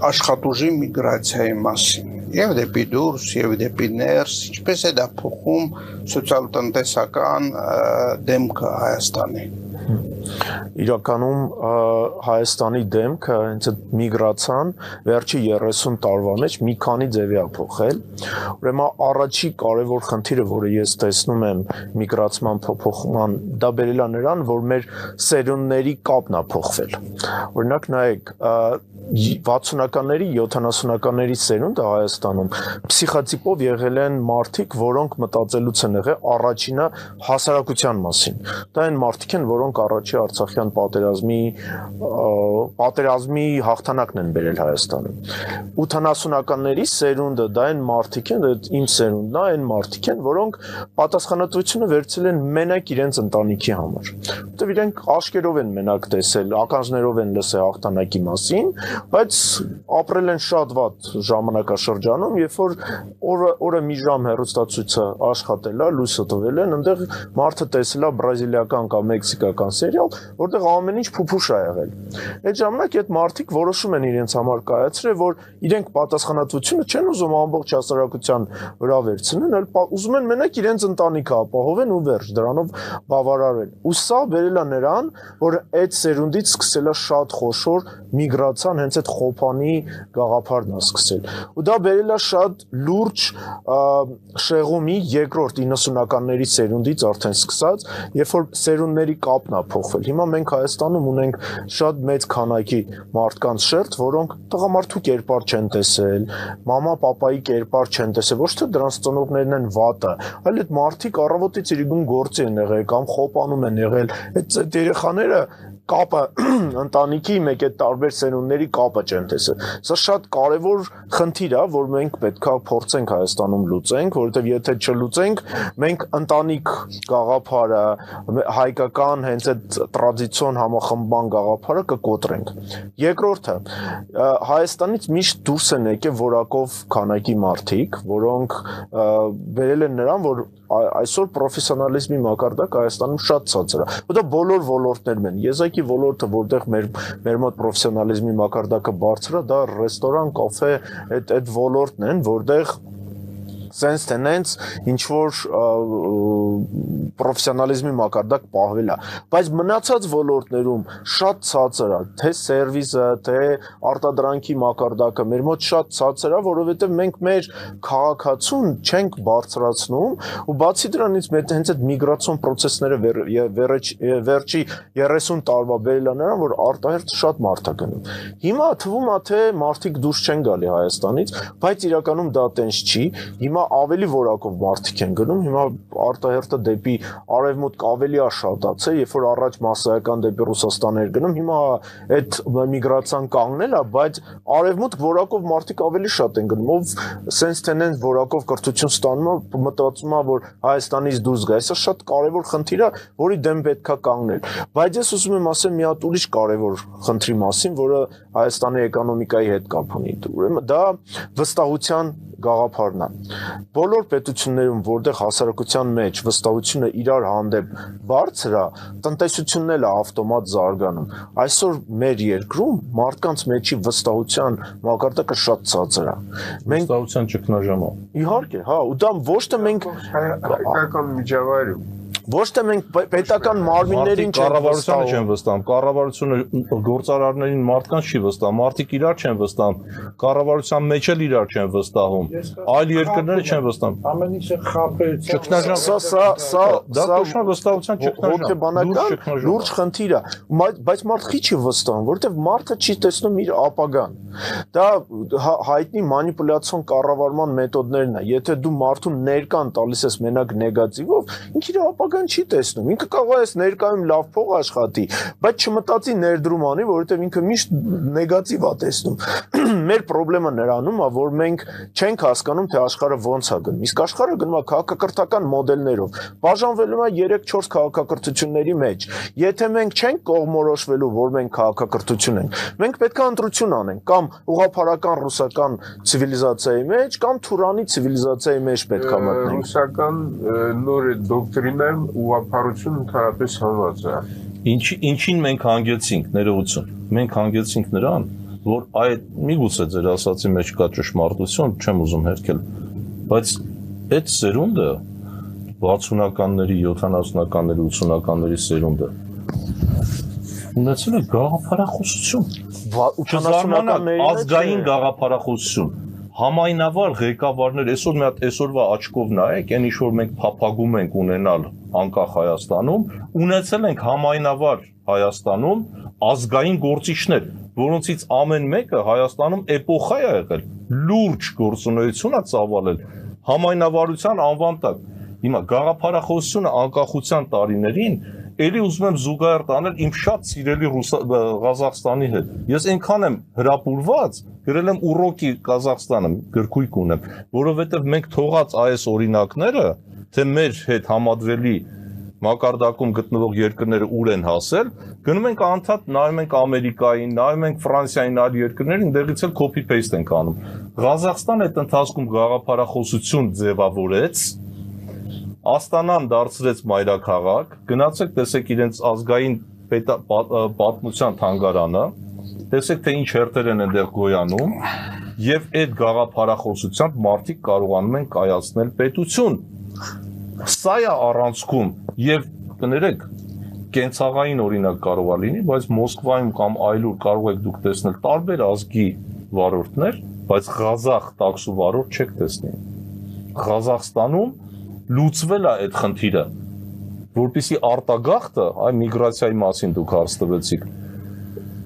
աշխատուժի միգրացիայի մասին եւ դեպի դուրս եւ դեպի ներս ինչպես է դա փոխում սոցիալ-տնտեսական դեմքը Հայաստանի Իրականում Հայաստանի դեմքը հենց այդ միգրացիան վերջի 30 տարվա մեջ մի քանի ձևի է փոխել ուրեմն առաջի կարևոր խնդիրը որը ես տեսնում եմ միգրացիան փոփոխման դա բերել է նրան որ մեր սերունդների կապն է փոխվել օրինակ նայեք 60-ականների 70-ականների սերունդը Հայաստանում փսիխոտիպով եղել են մարդիկ, որոնք մտածելուց են եղել առաջինը հասարակության մասին։ Դա այն մարդիկ են, որոնք առաջի Արցախյան պատերազմի հաղթանակն են բերել Հայաստանում։ 80-ականների սերունդը դա այն մարդիկ են, իմ սերունդն է, այն մարդիկ են, որոնք պատասխանատվությունը վերցրել են մենակ իրենց ընտանիքի համար։ Որտեւ իրենք աշկերով են մենակ տեսել, ականջներով են լսել հաղթանակի մասին բայց ապրել են շատ վատ ժամանակաշրջանում, երբ որ օրը մի ժամ հեռուստացույցը աշխատել է, լույսը տվել են, այնտեղ մարդը տեսել է բրազիլիական կամ մեքսիկական սերիալ, որտեղ ամեն ինչ փուփուշ է եղել։ Այդ ժամանակ այդ մարդիկ որոշում են իրենց համար կայացրել, որ իրենք պատասխանատվությունը չեն ուզում ամբողջ հասարակության վրա վերցնեն, այլ ուզում են մենակ իրենց ընտանիքը ապահովեն ու վերջ, դրանով բավարարեն։ Ու սա բերել է նրան, որ այդ սերունդից սկսել է շատ խոշոր միգրացիան հենց այդ խոփանի գաղափարն է սկսել ու դա բերել է շատ լուրջ շեղումի երկրորդ 90-ականների սերունդից արդեն սկսած երբ որ սերունդների կապն է փոխվել հիմա մենք Հայաստանում ունենք շատ մեծ քանակի մարդկանց շերտ որոնք տղամարդու կերպար չեն տեսել մամա պապայի կերպար չեն տեսել ոչ թե դրանց ծնողներն են վատը այլ այդ մարդիկ առավոտից իրիկուն գործի են եղել կամ խոպանում են եղել այդ երեխաները կապը ընտանիքի մեկ այդ տարբեր սերունդների կապը չեն տեսել։ Սա շատ կարևոր խնդիր է, որ մենք պետքա փորձենք Հայաստանում լուծենք, որովհետև եթե չլուծենք, մենք ընտանիք գաղափարը, հայկական հենց այդ տրադիցիոն համախմբման գաղափարը կկոտրենք։ Երկրորդը, Հայաստանից միշտ դուրս են եկել որակով քանակի մարդիկ, որոնք բերել են նրան, որ այսօր պրոֆեսիոնալիզմի մակարդակը Հայաստանում շատ ցածր է։ Ու դա բոլոր ոլորտներում են։ Եզակի ոլորտը, որտեղ մեր մոտ պրոֆեսիոնալիզմի մակարդակը բարձր է, դա ռեստորան, կաֆե, այդ ոլորտն են, որտեղ sense tenants ինչ որ պրոֆեսիոնալիզմի մակարդակ պահվել է բայց մնացած ոլորտներում շատ ցածր է թե սերվիսը թե արտադրանքի մակարդակը մեր մոտ շատ ցածր է որովհետև մենք մեր քաղաքացուն չենք բարձրացնում ու բացի դրանից մեր հենց այդ միգրացիոն process-ները վերջի 30 տարվա բերել է նրան որ արտահերթ շատ մարդ է գնում հիմա թվում է թե մարդիկ դուրս չեն գալի Հայաստանից բայց իրականում դա տենց չի հիմա ավելի որակով մարդիկ են գնում, հիմա արտահերթը դեպի արևմուտք ավելի է շատացել, երբ որ առաջ մասսայական դեպի Ռուսաստան էր գնում, հիմա այդ միգրացիան կանգնել է, բայց արևմուտք որակով մարդիկ ավելի շատ են գնում, ով sense tenant որակով կրթություն ստանում է, մտածում է, որ Հայաստանից դուրս գա, սա շատ կարևոր խնդիր է, որի դեմ պետքա կանգնել, բայց ես ուզում եմ ասեմ մի հատ ուրիշ կարևոր խնդրի մասին, որը Հայաստանի էկոնոմիկայի հետ կապ ունի, ուրեմն դա վստահության գաղափարն է բոլոր պետություններում որտեղ հասարակության մեջ վստահությունը իրար հանդեպ բարձր է տնտեսությունն էլ է ավտոմատ զարգանում այսօր մեր երկրում մարդկանց մեջի վստահության մակարդակը շատ ցածր է մենք վստահության ճգնաժամը իհարկե հա ու դա ոչ թե մենք հայկական միջավայրում ոչ թե մենք պետական մարմիններին չեն վստահում, կառավարությունը գործարարներին մարդկանց չի վստահում, մարդիկ իրար չեն վստահում, կառավարության մեջ էլ իրար չեն վստահում, այլ երկրները չեն վստահում։ Ամեն ինչը խաբեության։ Դա վստահության ճգնաժամ։ Հոգեբանական լուրջ խնդիր է, բայց մարդը չի վստահում, որովհետև մարդը չի տեսնում իր ապագան։ Դա հայտնի մանիպուլյացիոն կառավարման մեթոդներն է։ Եթե դու մարդուն ներկան տալիս ես մենակ նեգատիվով, ինքը իր ապագան չի տեսնում։ Ինքը կարող է ներկայում լավ փող աշխատի, բայց չմտածի ներդրում անի, որովհետև ինքը միշտ նեգատիվ է տեսնում։ Մեր խնդրեմը նրանում է, որ մենք չենք հասկանում, թե աշխարհը ոնց է գնում։ Իսկ աշխարհը գնում է քաղաքակրթական մոդելներով։ Բաժանվելու է 3-4 քաղաքակրթությունների մեջ։ Եթե մենք չենք կողմորոշվելու, որ մենք քաղաքակրթություն ենք, մենք պետք է ընտրություն անենք, կամ ուղղափառական ռուսական ցիվիլիզացիայի մեջ, կամ թուրանի ցիվիլիզացիայի մեջ պետք է մտնենք։ Ռուսական նոր դոկտրինայում ուղղափառություն ընդհանրապես հանված է։ Ինչին մենք հանգեցինք ներողություն։ Մենք հանգեցինք նրան, որ այդ միգուցե ձեր ասացի մեջ կա ճշմարտություն, չեմ ուզում հերքել, բայց այդ սերունդը 60-ականների, 70-ականների, 80-ականների սերունդը ունեցել է գաղափարախոսություն, 80-ականների ազգային գաղափարախոսություն, համայնավար ղեկավարներ, այսօր մի հատ այսօրվա աչքով նայեք, այն ինչ որ մենք փափագում ենք ունենալ անկախ Հայաստանում, ունեցել ենք համայնավար Հայաստանում ազգային գործիչներ, որոնցից ամեն մեկը Հայաստանում էպոխա է եղել, լուրջ գործունեություն է ծավալել համայնավարության անվան տակ։ Հիմա գաղափարախոսությունը անկախության տարիներին էլի ուզում եմ զուգահեռ տանել իմ շատ սիրելի Ղազախստանի հետ։ Ես այնքան եմ հրապուրված, գրել եմ ուռոկի Ղազախստանը, գրքույկ ունեմ, որովհետև մենք թողած այս օրինակները, թե մեր հետ համադրելի մակարդակում գտնվող երկրները ուր են հասել, գնում ենք անդադ նայում ենք Ամերիկային, նայում ենք Ֆրանսիային, այլ երկրներին, դեղից էլ copy paste ենք անում։ Ղազախստանը այդ ընթացքում գաղափարախոսություն ձևավորեց, Աստանան դարձրեց մայրաքաղաք, գնացեք տեսեք իրենց ազգային պատմության թանգարանը, տեսեք թե ինչ հերթեր են այնտեղ գոյանում, եւ այդ գաղափարախոսությամբ մարդիկ կարողանում են կայացնել պետություն։ Սա է առանցքում եւ կներեք կենցաղային օրինակ կարող է լինի, բայց Մոսկվայում կամ այլուր կարող եք դուք տեսնել տարբեր ազգի վարորդներ, բայց Ղազախ տաքսու վարորդ չեք տեսնի։ Ղազախստանում լուծվել է այդ խնդիրը, որպեսզի արտագաղթը, այ միգրացիայի մասին դուք հարց տվեցիք,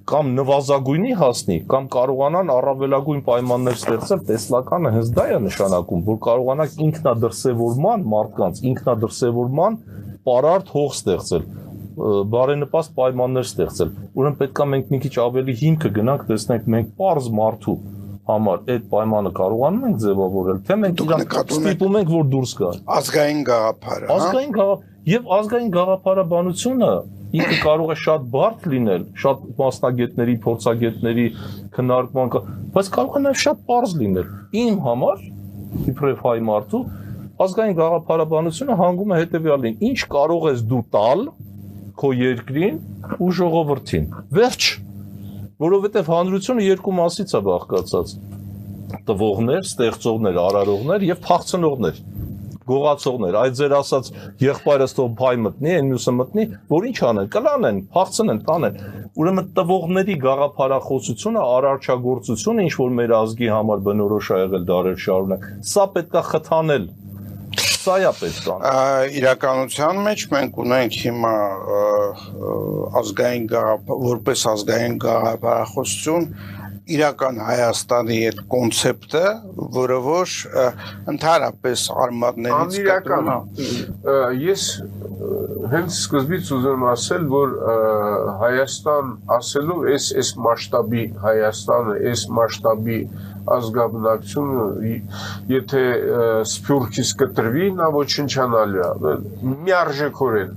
կամ նվազագույնի հասնի, կամ կարողանան առավելագույն պայմաններ ստեղծել, տեսլականը հենց դա է նշանակում, որ կարողանանք ինքնադրսևորման մարդկանց, ինքնադրսևորման պարարտ հող ստեղծել, բարենպաստ պայմաններ ստեղծել։ Ուրեմն պետք է մենք մի քիչ ավելի հիմքը գնանք, տեսնենք մենք պարզ մարդու համար այդ պայմանը կարողանում ենք ձևավորել, թե մենք ստիպում ենք, որ դուրս գա։ Ազգային գաղափարը, եւ ազգային գաղափարաբանությունը ինքը կարող է շատ բարդ լինել, շատ մասնագետների, փորձագետների քննարկման, բայց կարող է նաեւ շատ պարզ լինել։ Իմ համար, իբրև հայ մարդու, ազգային գաղափարաբանությունը հանգում է հետեւյալին. ինչ կարող ես դու տալ քո երկրին ու ժողովրդին։ Վերջ, որովհետեւ հանրությունը երկու մասից է բաղկացած. տվողներ, ստեղծողներ, արարողներ եւ փախցնողներ, գողացողներ, այդ ձեր ասած եղբայրս թող փայ մտնի, այն մյուսը մտնի, որ ինչ անեն, կլանեն, փախցնեն, տանեն։ Ուրեմն տվողների գաղափարախոսությունը, արարչագործությունը, ինչ որ մեր ազգի համար բնորոշ է եղել դարեր շարունակ, սա պետք է խթանել։ Սա է պետք է։ Իրականության մեջ մենք ունենք հիմա ազգային որպես ազգային գաղափարախոսություն իրական Հայաստանի այդ կոնցեպտը, որը որ ընդհանրապես արմատներից անիրական է։ Ես հենց սկզբից ուզում ասել, որ Հայաստան ասելու այս մասշտաբի Հայաստանը, այս մասշտաբի ազգաբնակությունը, եթե սփյուռքից կտրվի, նա ոչնչանալու է, միարժեքորեն։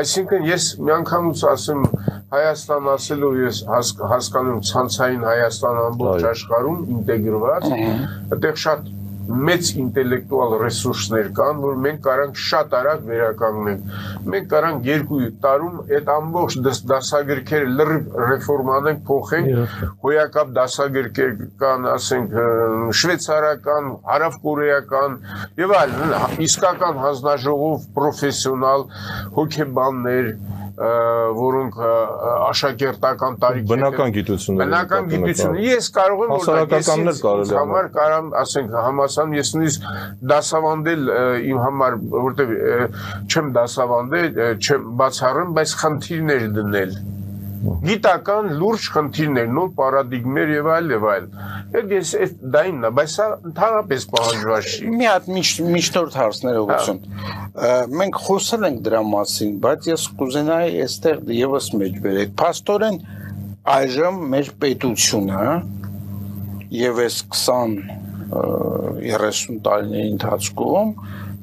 Այսինքն ես մի անգամուց ասեմ Հայաստան ասելով ես հասկանում ցանցային Հայաստան ամբողջ աշխարհում ինտեգրված, այդտեղ շատ մեծ ինտելեկտուալ ռեսուրսներ կան, որ մենք կարանք շատ արագ վերականգնենք։ Մենք կարանք 2 տարում այդ ամբողջ դասագրքերը լրիվ ռեֆորմանենք, փոխենք, հոյակապ դասագրքեր կան, ասենք շվեյցարական, հարավկորեական եւ այլն, իսկական հանձնաժողով պրոֆեսիոնալ հոգեբաններ, որոնք աշակերտական տարիք բնական գիտությունը ես կարող եմ որ համար կարամ ասենք համասան ես նույնիսկ դասավանդել իմ համար որտեվ չեմ դասավանդել չեմ բացառում բայց խնդիրներ դնել գիտական լուրջ խնդիրներ նոր պարադիգմեր եւ այլ այդ ես դայինն է բայց սա ընդհանրապես պահանջված չի մի հատ միջնորդ հարցներ ուղղություն մենք խոսել ենք դրա մասին բայց ես կուզենայի այստեղ եւս մեջ բերեք փաստորեն այժմ մեր պետությունը եւ այս 20-30 տարիների ընթացքում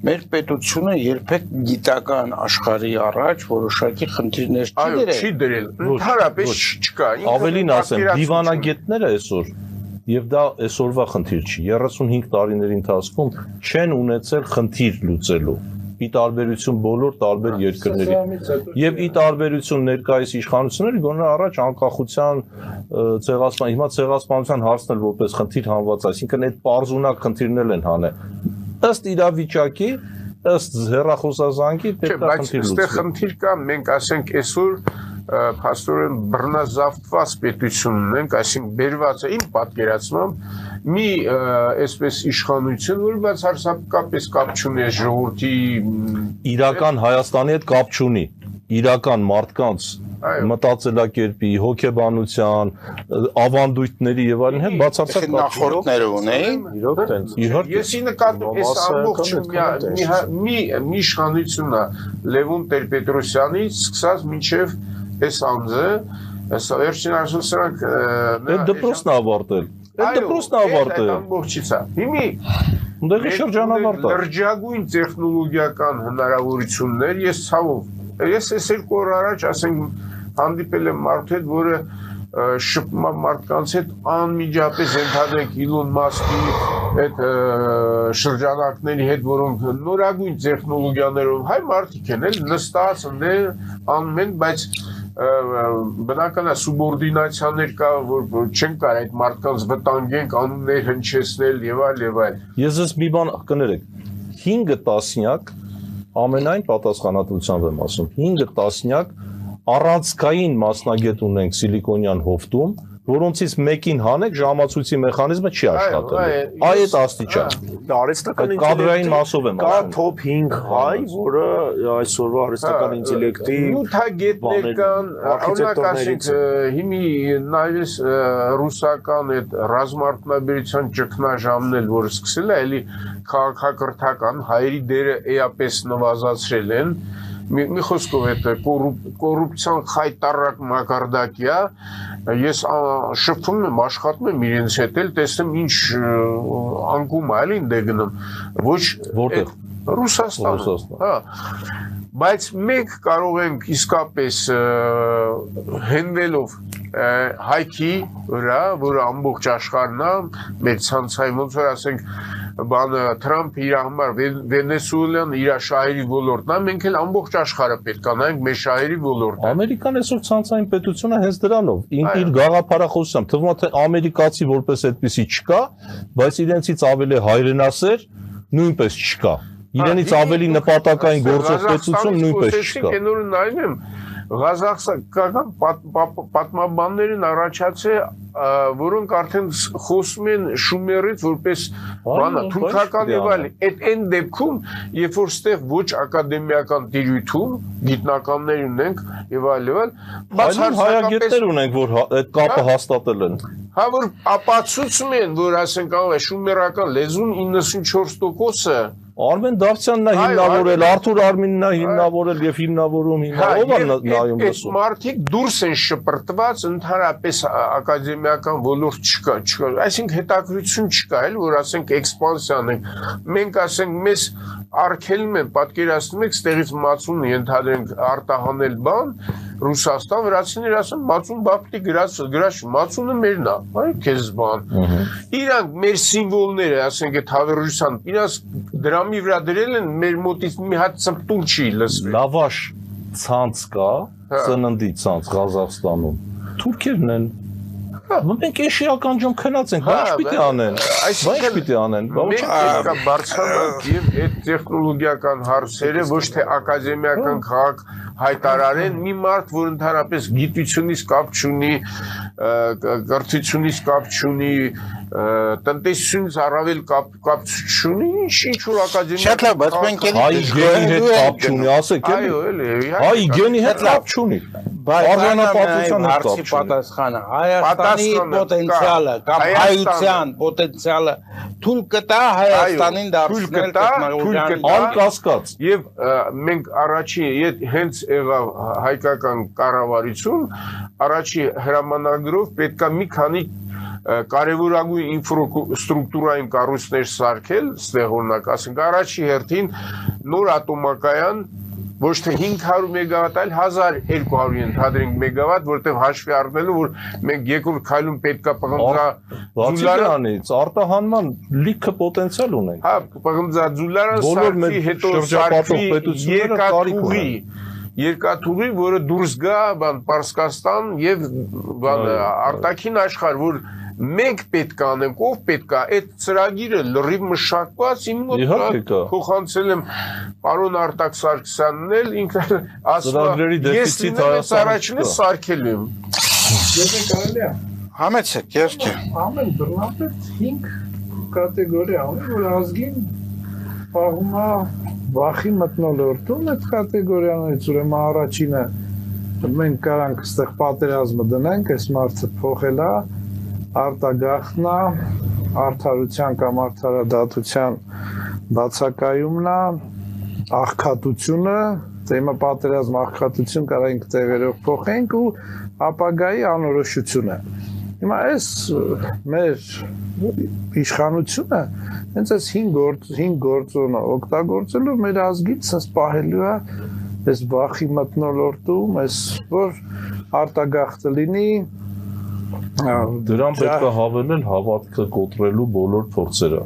մեր պետությունը երբեք գիտական աշխարհի առաջ որոշակի խնդիրներ չի դրել ընդհանրապես չկա ավելին ասեմ դիվանագետները այսօր եւ դա այսօրվա խնդիր չի 35 տարիների ընթացքում չեն ունեցել խնդիր լուծելու ի տարբերություն բոլոր տարբեր երկրների։ Եվ ի տարբերություն ներկայիս իշխանությունների, գոնե առաջ անկախության ցեղասպան, հիմա ցեղասպանության հարցն էլ որպես խնդիր հանված, այսինքն այդ պարզունակ խնդիրներ են հանել։ Ըստ իրավիճակի, ըստ հեռախոսազանգի պետք է խնդիր լուծվի։ Այստեղ խնդիր կա, մենք ասենք այսօր փաստորեն բռնազավթված պետություն ունենք, այսինքն բերված է իմ պատկերացմամբ մի այսպես իշխանություն, որ բացարձակապես կապ չունի ժողովրդի իրական Հայաստանի հետ կապ չունի, իրական մարդկանց մտածելակերպի, հոգեբանության, ավանդույթների եւ այլն հետ բացարձակ նախորդները ունեին։ Իրոք տենց։ Եսի նկատում այս ամբողջ մի իշխանությունն է Լևոն Տեր-Պետրոսյանից սկսած մինչև այս անձը, վերջին այսօր սրանք այդ դպրոցն ավարտել։ Այդ դպրոցն ավարտել։ Այդ ամբողջից է։ Հիմի Ունդեղի շրջանավարտ է։ Լրջագույն տեխնոլոգիական հնարավորություններ ես այս երկու օր առաջ ասենք հանդիպել եմ մարդու հետ, որը շփման մարդկանց հետ անմիջապես ընդհանրենք Իլոն Մասկի այդ շրջանակների հետ, որոնք նորագույն տեխնոլոգիաներով հայ մարդիկ են, նստած ընդեր անում են, բայց բնական է սուբորդինացիաներ կա, որ չեն կարող այդ մարդկանց վտանգենք, անուններ հնչեցնել եւ այլ։ Ես ես մի բան կներեք, 5 տասնյակ ամենայն պատասխանատվությամբ եմ ասում, 5 տասնյակ առանցքային մասնագետ ունենք Սիլիկոնյան հովտում, որոնցից մեկին հանեք ժամացույցի մեխանիզմը չի աշխատել։ Այդ աստիճան։ Արհեստական կադրային մասով եմ ասում։ Կա top 5 հայ, որը այսօրվա արհեստական ինտելեկտի նյութագետներ կան, օրինակ ասենք հիմի նայես ռուսական այդ ռազմարդյունաբերության ճգնաժամն էլ որ սկսել է, էլի քաղաքակրթական հայերի դերը էապես նվազացրել են։ Մի խոսքով այդ կոռուպցիան խայտարակ մակարդակի է, ես շփվում եմ, աշխատում եմ իրենց հետ, տեսնեմ ինչ անկում է, էլի ինձ գնում, ոչ որտեղ Ռուսաստան, հա, բայց մենք կարող ենք իսկապես հենվելով հայքի վրա, որը ամբողջ աշխարհն է, մեր ցանցային ոնց որ ասենք բանը Թրամփ իր համար Վենեսուելան իր շահերի ոլորտն է, մենք էլ ամբողջ աշխարհը պետք է նայենք մեր շահերի ոլորտը։ Ամերիկան այսօր ցանցային պետություն է հենց դրանով, իր գաղափարախոսությամբ, թվում է թե ամերիկացի որպես այդպեսի չկա, բայց իրենցից ավելի հայրենասեր նույնպես չկա։ Իրենից ավելի նպատակային գործող պետություն նույնպես չկա։ Կենորը նայում եմ Ղազախստան պատմաբաններին առաջացել, որոնք արդեն խոսում են շումերից որպես բանը, թուրքական եւ այլն։ Այդ այն դեպքում, երբ որ ստեղ ոչ ակադեմիական տիրույթում գիտնականներ ունենք եւ այլն, հայագետներ ունենք, որ այդ կապը հաստատել են։ Հա որ ապացուցում են, որ ասենք շումերական լեզուն 94%-ը Արմեն Դավթյանն է հիմնավորել, Արթուր Արմինն է հիմնավորել եւ հիմնավորում ով է նայում լսում։ Այդ մարդիկ դուրս են շպրտված, ընդհանրապես ակադեմիական ոլորտ չկա, այսինքն հետաքրություն չկա, էլ որ ասենք էքսպանսիան ենք։ Մենք ասենք մեզ արգելում են, պատկերացնում եք, ստեղից մածուն ենթադրենք արտահանել բան, Ռուսաստան վրացիներ ասում մածուն բապտի գրած մածունը մերն է, այ քեզ բան։ Իրանք մեր սիմվոլները, ասենք այդ հավերժության, իրանք դրամի վրա դրել են մեր մոտից մի հատ ծպտուն չի լսվել։ Լավաշ ցանց կա, ծննդի ցանց Ղազախստանում։ Թուրքերն են։ Մենք էշիական ջոն քնած ենք, բայց պիտի անեն։ Բայց պիտի անեն։ Մենք բարձրանանք եւ այդ տեխնոլոգիական հարցերը ոչ թե ակադեմիական քաղաք հայտարարեն մի մարդ, որ ընդհանրապես գիտությունից կապ չունի, կրթությունից կապ չունի, տնտեսությունից առավել կապ չունի, ինչ որ ակադեմիա։ Շատ լավ, բայց մենք հայ գենի հետ կապ չունի, ասեք էլի։ Այո, էլի։ Հայ գենի հետ կապ չունի։ Արժանապատվության հարցի պատասխանը Հայաստանի պոտենցիալը կամ հայության պոտենցիալը թույլ կտա Հայաստանին դարձնել տեխնոլոգիական անկասկած եւ մենք առաջի հենց եղավ հայկական կառավարություն առաջի հրամանագրով պետքա մի քանի կարևորագույն ինֆրաստրուկտուրային կառույցներ սարքել, ստեղ օրինակ ասենք առաջի հերթին նոր ատոմակայան, ոչ թե 500 մեգավատ, այլ 1200 ենթադրենք մեգավատ, որտեղ հաշվի առնելու, որ մենք երկրորդ քայլում պետքա Բացիյանից արտահանման լիքը պոտենցիալ ունենք։ Հա, պղնձաձուլարան սարքի հետո սարքի երկաթուղի, որը դուրս գա Պարսկաստան եւ արտաքին աշխարհ, որ մենք պետք է անենք, ով պետք է այդ ծրագիրը լրիվ մշակված իմ մոտ փոխանցել եմ պարոն Արտակ Սարգսյանն էլ ինքը ասում է ես առաջինը սարքել եմ Եթե կարելի է համեցեք երկե ամեն բռնապետ 5 կատեգորիա ունի, որ ազգին պահում է վախի մթնոլորտում այդ կատեգորիաներից, ուրեմն առաջինը մենք կարանք այստեղ պատերազմը դնենք, այս մարդը փոխել է արտագաղթն է, արդարության կամ արդարադատության բացակայումն է, աղքատությունը, թեմա պատերազմ աղքատություն կարանք տեղերով փոխենք ու ապագայի անորոշությունը։ Հիմա այս մեր իշխանությունը հենց այս 5 գործոնը օգտագործելով մեր ազգին sense պահելու է այս վախի մթնոլորտում, այս որ արտագաղթը լինի Դրան պետք է հավելել հավատքը կոտրելու բոլոր փորձերը։